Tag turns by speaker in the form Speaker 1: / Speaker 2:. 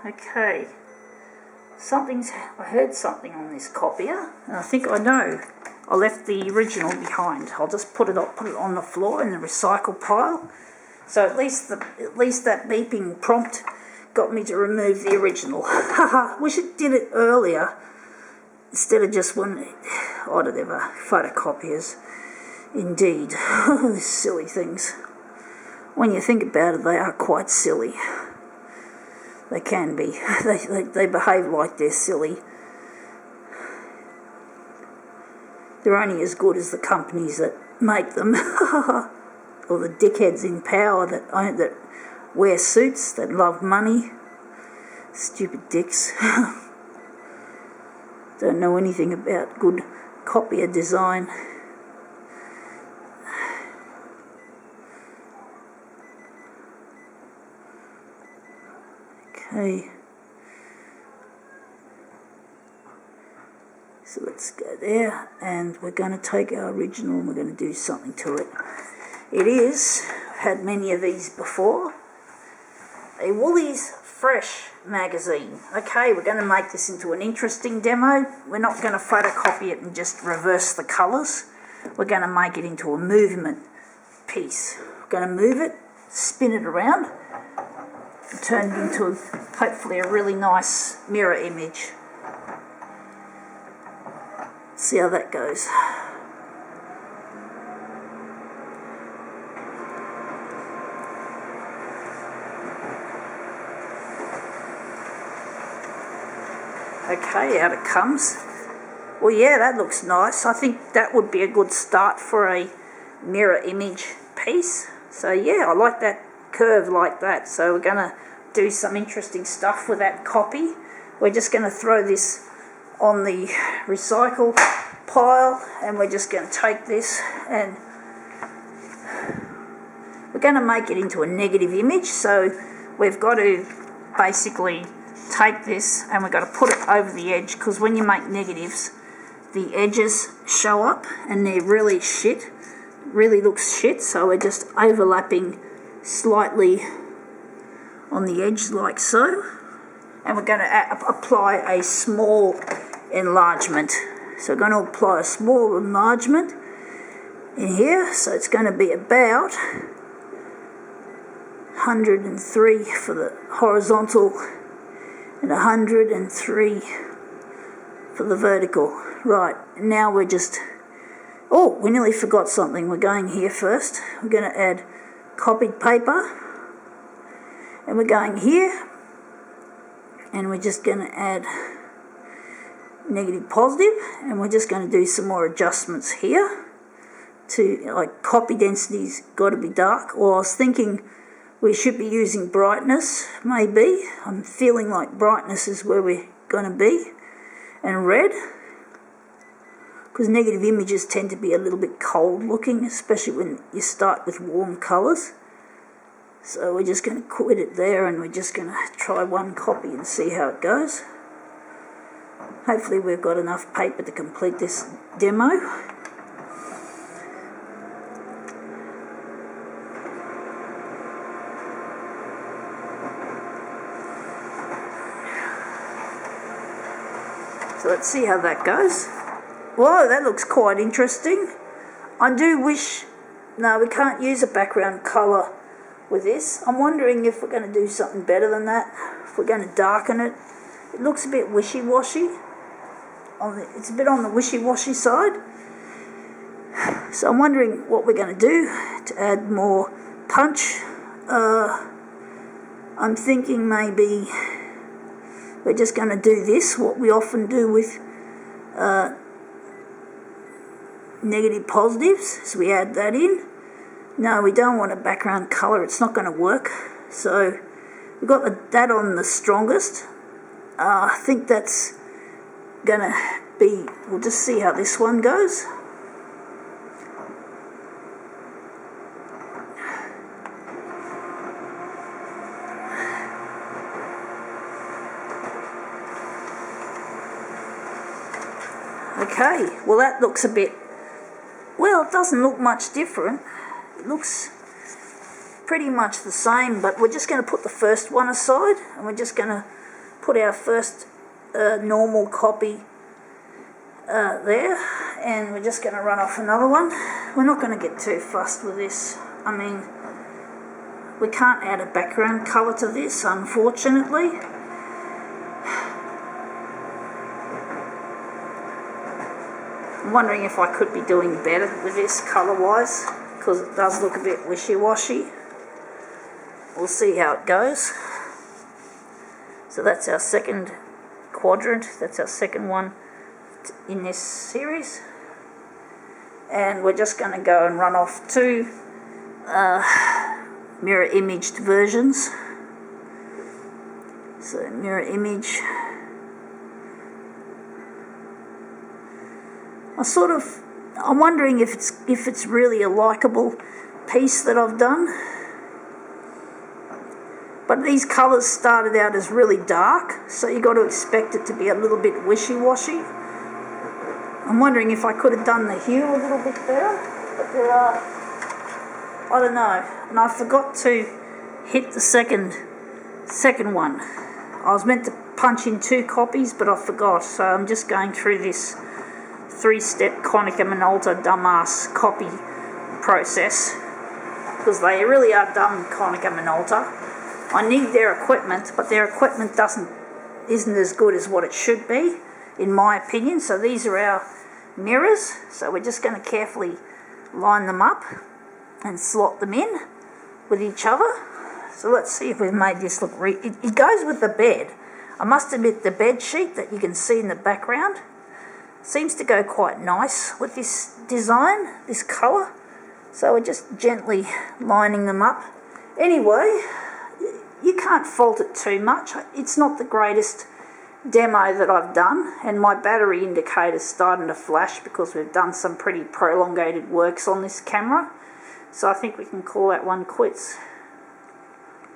Speaker 1: Okay, I heard something on this copier, and I think I know. I left the original behind. I'll just put it on the floor in the recycle pile. So at least that beeping prompt got me to remove the original. Haha, wish it did it earlier instead of just whatever, photocopiers. Indeed, silly things. When you think about it, they are quite silly. They can be. They behave like they're silly. They're only as good as the companies that make them, or the dickheads in power that wear suits, that love money. Stupid dicks. Don't know anything about good copier design. Okay. So let's go there, and we're going to take our original and we're going to do something to it. It is, I've had many of these before, a Woolies Fresh magazine. Okay, we're going to make this into an interesting demo. We're not going to photocopy it and just reverse the colours. We're going to make it into a movement piece. We're going to move it, spin it around, and turn it into hopefully a really nice mirror image. See how that goes. Okay, out it comes. Well, yeah, that looks nice. I think that would be a good start for a mirror image piece. So yeah, I like that curve like that. So we're going to do some interesting stuff with that copy. We're just going to throw this on the recycle pile, and we're just going to take this and we're going to make it into a negative image. So we've got to basically take this and we've got to put it over the edge, because when you make negatives the edges show up and they're really shit, really looks shit. So we're just overlapping slightly on the edge like so, and we're going to apply a small enlargement. So we're going to apply a small enlargement in here. So it's going to be about 103 for the horizontal and 103 for the vertical. Right, now we're just... Oh, we nearly forgot something. We're going here first. We're going to add copied paper. And we're going here. And we're just going to add negative positive, and we're just going to do some more adjustments here to, like, copy density's got to be dark. Or I was thinking we should be using brightness, maybe. I'm feeling like brightness is where we're going to be, and red, because negative images tend to be a little bit cold looking, especially when you start with warm colours. So we're just going to quit it there, and we're just going to try one copy and see how it goes. Hopefully we've got enough paper to complete this demo. So let's see how that goes. Whoa, that looks quite interesting. I do wish... No, we can't use a background colour with this. I'm wondering if we're going to do something better than that. If we're going to darken it. It looks a bit wishy-washy. It's a bit on the wishy-washy side. So I'm wondering what we're going to do to add more punch. I'm thinking maybe we're just going to do this, what we often do with negative positives. So we add that in. No, we don't want a background colour. It's not going to work. So we've got that on the strongest. I think that's going to be... We'll just see how this one goes. Okay, well that looks a bit... Well, it doesn't look much different. It looks pretty much the same, but we're just going to put the first one aside, and we're just going to put our first normal copy there, and we're just going to run off another one. We're not going to get too fussed with this. I mean, we can't add a background colour to this, unfortunately. I'm wondering if I could be doing better with this colour-wise, because it does look a bit wishy-washy. We'll see how it goes. So that's our second quadrant, that's our second one in this series. And we're just going to go and run off two mirror imaged versions. So mirror image. I'm wondering if it's really a likeable piece that I've done. But these colours started out as really dark, so you got to expect it to be a little bit wishy-washy. I'm wondering if I could have done the hue a little bit better, but there are, I don't know. And I forgot to hit the second one. I was meant to punch in 2 copies, but I forgot, so I'm just going through this 3-step Konica Minolta dumbass copy process, because they really are dumb, Konica Minolta. I need their equipment, but their equipment isn't as good as what it should be, in my opinion. So these are our mirrors, so we're just going to carefully line them up and slot them in with each other. So let's see if we've made this look it goes with the bed. I must admit, the bed sheet that you can see in the background seems to go quite nice with this design, this colour. So we're just gently lining them up. Anyway, you can't fault it too much. It's not the greatest demo that I've done, and my battery indicator's starting to flash because we've done some pretty prolongated works on this camera. So I think we can call that one quits.